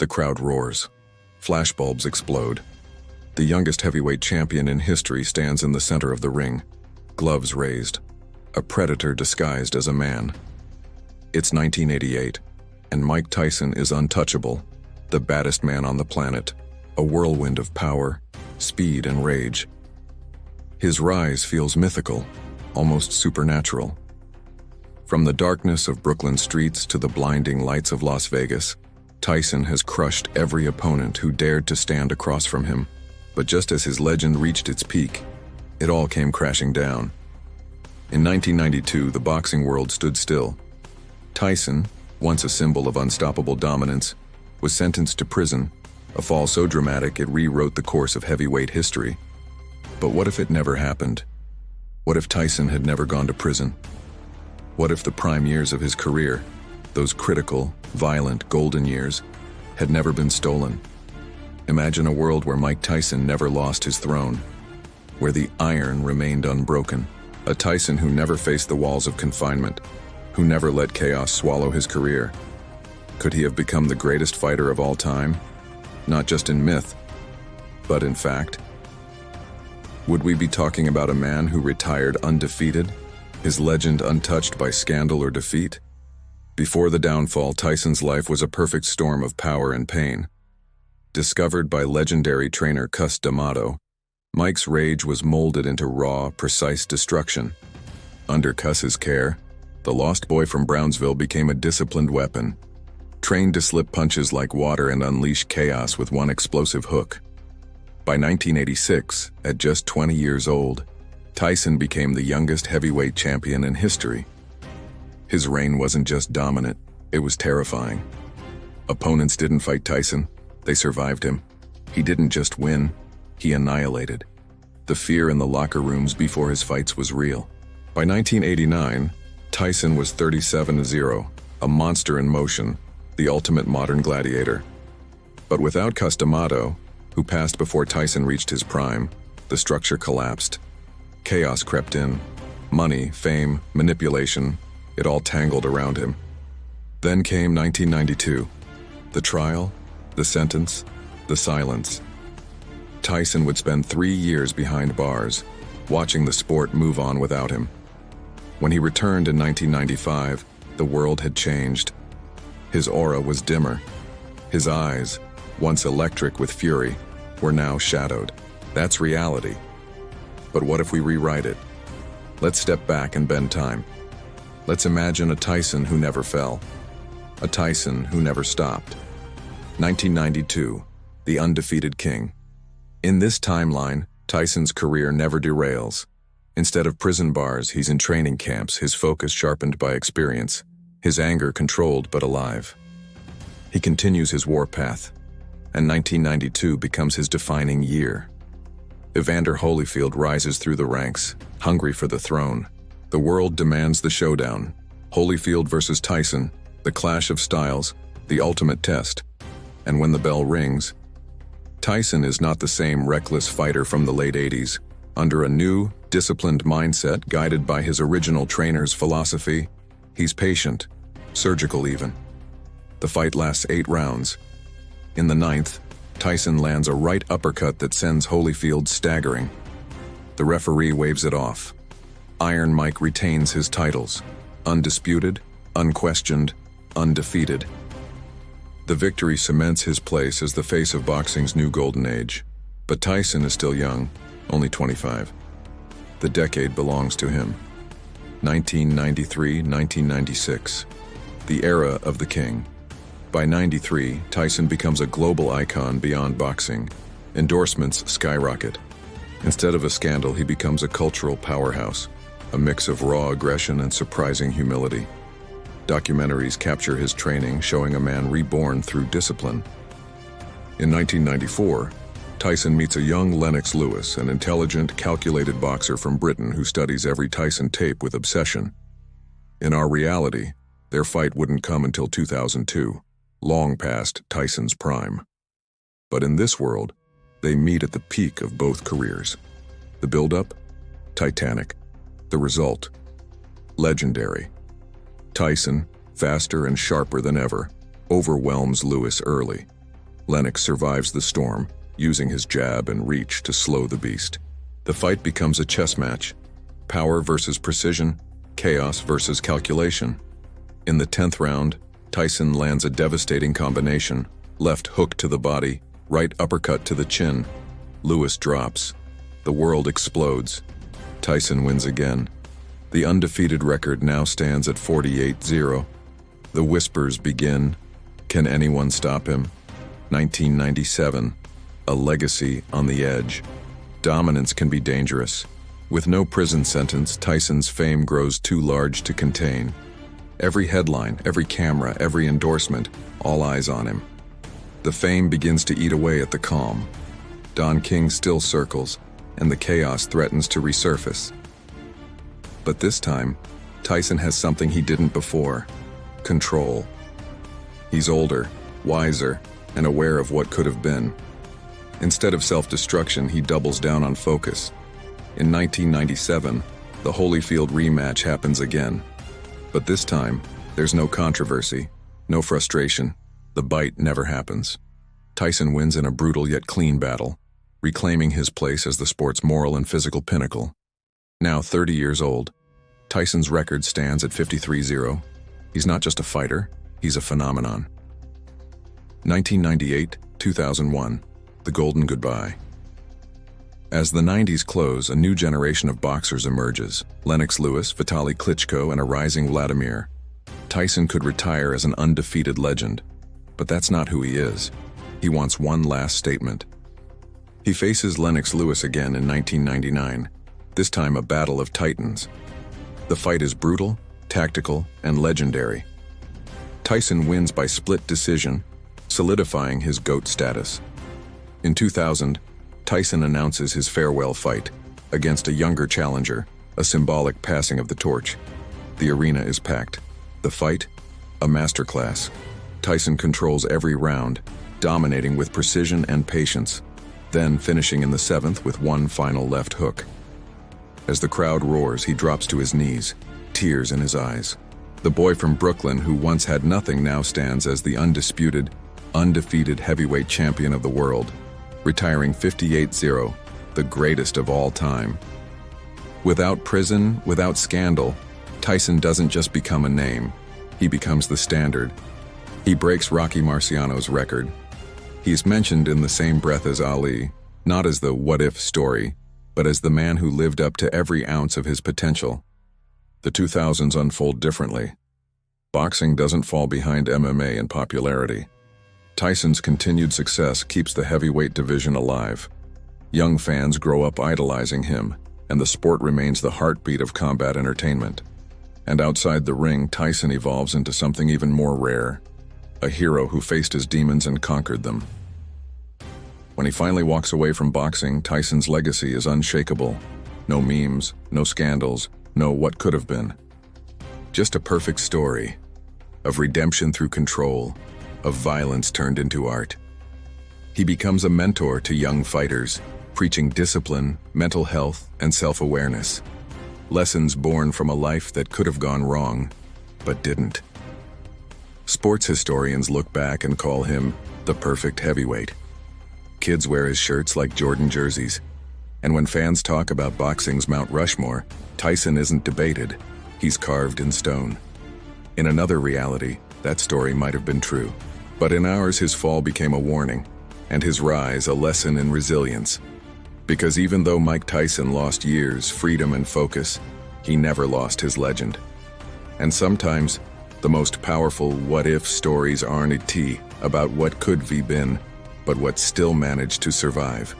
The crowd roars. Flashbulbs explode. The youngest heavyweight champion in history stands in the center of the ring, gloves raised, a predator disguised as a man. It's 1988, and Mike Tyson is untouchable, the baddest man on the planet, a whirlwind of power, speed, and rage. His rise feels mythical, almost supernatural. From the darkness of Brooklyn streets to the blinding lights of Las Vegas, Tyson has crushed every opponent who dared to stand across from him. But just as his legend reached its peak, it all came crashing down. In 1992, the boxing world stood still. Tyson, once a symbol of unstoppable dominance, was sentenced to prison, a fall so dramatic it rewrote the course of heavyweight history. But what if it never happened? What if Tyson had never gone to prison? What if the prime years of his career, those critical, violent, golden years, had never been stolen? Imagine a world where Mike Tyson never lost his throne, where the iron remained unbroken. A Tyson who never faced the walls of confinement, who never let chaos swallow his career. Could he have become the greatest fighter of all time? Not just in myth, but in fact? Would we be talking about a man who retired undefeated, his legend untouched by scandal or defeat? Before the downfall, Tyson's life was a perfect storm of power and pain. Discovered by legendary trainer Cus D'Amato, Mike's rage was molded into raw, precise destruction. Under Cus's care, the lost boy from Brownsville became a disciplined weapon, trained to slip punches like water and unleash chaos with one explosive hook. By 1986, at just 20 years old, Tyson became the youngest heavyweight champion in history. His reign wasn't just dominant, it was terrifying. Opponents didn't fight Tyson, they survived him. He didn't just win, he annihilated. The fear in the locker rooms before his fights was real. By 1989, Tyson was 37-0, a monster in motion, the ultimate modern gladiator. But without Cus D'Amato, who passed before Tyson reached his prime, the structure collapsed. Chaos crept in. Money, fame, manipulation, it all tangled around him. Then came 1992. The trial, the sentence, the silence. Tyson would spend 3 years behind bars, watching the sport move on without him. When he returned in 1995, the world had changed. His aura was dimmer. His eyes, once electric with fury, were now shadowed. That's reality. But what if we rewrite it? Let's step back and bend time. Let's imagine a Tyson who never fell. A Tyson who never stopped. 1992, the undefeated king. In this timeline, Tyson's career never derails. Instead of prison bars, he's in training camps, his focus sharpened by experience, his anger controlled but alive. He continues his warpath, and 1992 becomes his defining year. Evander Holyfield rises through the ranks, hungry for the throne. The world demands the showdown. Holyfield versus Tyson, the clash of styles, the ultimate test. And when the bell rings, Tyson is not the same reckless fighter from the late 80s. Under a new, disciplined mindset guided by his original trainer's philosophy, he's patient, surgical even. The fight lasts 8 rounds. In the 9th, Tyson lands a right uppercut that sends Holyfield staggering. The referee waves it off. Iron Mike retains his titles, undisputed, unquestioned, undefeated. The victory cements his place as the face of boxing's new golden age. But Tyson is still young, only 25. The decade belongs to him. 1993-1996, the era of the king. By 93, Tyson becomes a global icon beyond boxing. Endorsements skyrocket. Instead of a scandal, he becomes a cultural powerhouse, a mix of raw aggression and surprising humility. Documentaries capture his training, showing a man reborn through discipline. In 1994, Tyson meets a young Lennox Lewis, an intelligent, calculated boxer from Britain who studies every Tyson tape with obsession. In our reality, their fight wouldn't come until 2002, long past Tyson's prime. But in this world, they meet at the peak of both careers. The build-up? Titanic. The result? Legendary. Tyson, faster and sharper than ever, overwhelms Lewis early. Lennox survives the storm, using his jab and reach to slow the beast. The fight becomes a chess match. Power versus precision, chaos versus calculation. In the 10th round, Tyson lands a devastating combination: left hook to the body, right uppercut to the chin. Lewis drops. The world explodes. Tyson wins again. The undefeated record now stands at 48-0. The whispers begin. Can anyone stop him? 1997. A legacy on the edge. Dominance can be dangerous. With no prison sentence, Tyson's fame grows too large to contain. Every headline, every camera, every endorsement, all eyes on him. The fame begins to eat away at the calm. Don King still circles, and the chaos threatens to resurface. But this time, Tyson has something he didn't before: control. He's older, wiser, and aware of what could have been. Instead of self-destruction, he doubles down on focus. In 1997, the Holyfield rematch happens again. But this time, there's no controversy, no frustration. The bite never happens. Tyson wins in a brutal yet clean battle, reclaiming his place as the sport's moral and physical pinnacle. Now 30 years old, Tyson's record stands at 53-0. He's not just a fighter, he's a phenomenon. 1998-2001, the golden goodbye. As the 90s close, a new generation of boxers emerges: Lennox Lewis, Vitaly Klitschko, and a rising Vladimir. Tyson could retire as an undefeated legend, but that's not who he is. He wants one last statement. He faces Lennox Lewis again in 1999, this time a battle of titans. The fight is brutal, tactical, and legendary. Tyson wins by split decision, solidifying his GOAT status. In 2000, Tyson announces his farewell fight against a younger challenger, a symbolic passing of the torch. The arena is packed. The fight? A masterclass. Tyson controls every round, dominating with precision and patience, then finishing in the 7th with one final left hook. As the crowd roars, he drops to his knees, tears in his eyes. The boy from Brooklyn who once had nothing now stands as the undisputed, undefeated heavyweight champion of the world, retiring 58-0, the greatest of all time. Without prison, without scandal, Tyson doesn't just become a name, he becomes the standard. He breaks Rocky Marciano's record. He's mentioned in the same breath as Ali, not as the what-if story, but as the man who lived up to every ounce of his potential. The 2000s unfold differently. Boxing doesn't fall behind MMA in popularity. Tyson's continued success keeps the heavyweight division alive. Young fans grow up idolizing him, and the sport remains the heartbeat of combat entertainment. And outside the ring, Tyson evolves into something even more rare: a hero who faced his demons and conquered them. When he finally walks away from boxing, Tyson's legacy is unshakable. No memes, no scandals, no what could have been. Just a perfect story of redemption through control, of violence turned into art. He becomes a mentor to young fighters, preaching discipline, mental health, and self-awareness. Lessons born from a life that could have gone wrong, but didn't. Sports historians look back and call him the perfect heavyweight. Kids wear his shirts like Jordan jerseys. And when fans talk about boxing's Mount Rushmore, Tyson isn't debated, he's carved in stone. In another reality, that story might have been true. But in ours, his fall became a warning, and his rise a lesson in resilience. Because even though Mike Tyson lost years, freedom, and focus, he never lost his legend. And sometimes, the most powerful what-if stories aren't about what could be been, but what still managed to survive.